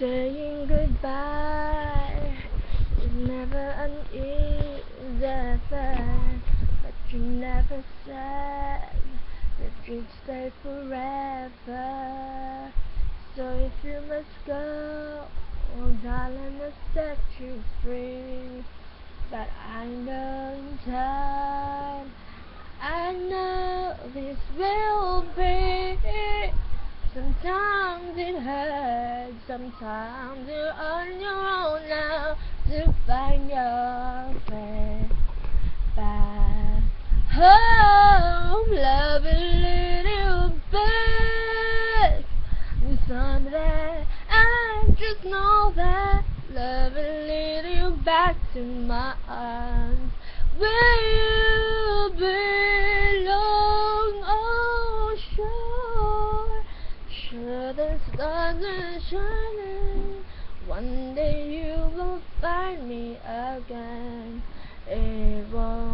Saying goodbye is never an easy thing, but you never said that you'd stay forever. So if you must go, oh darling, I'll set you free. But I know in time, I know this will be. Sometimes it hurts, sometimes you're on your own now to find your way back home, loving little bird. And someday I just know that loving lead you back to my arms where you belong. Oh, sure the stars are shining. One day you will find me again. It won't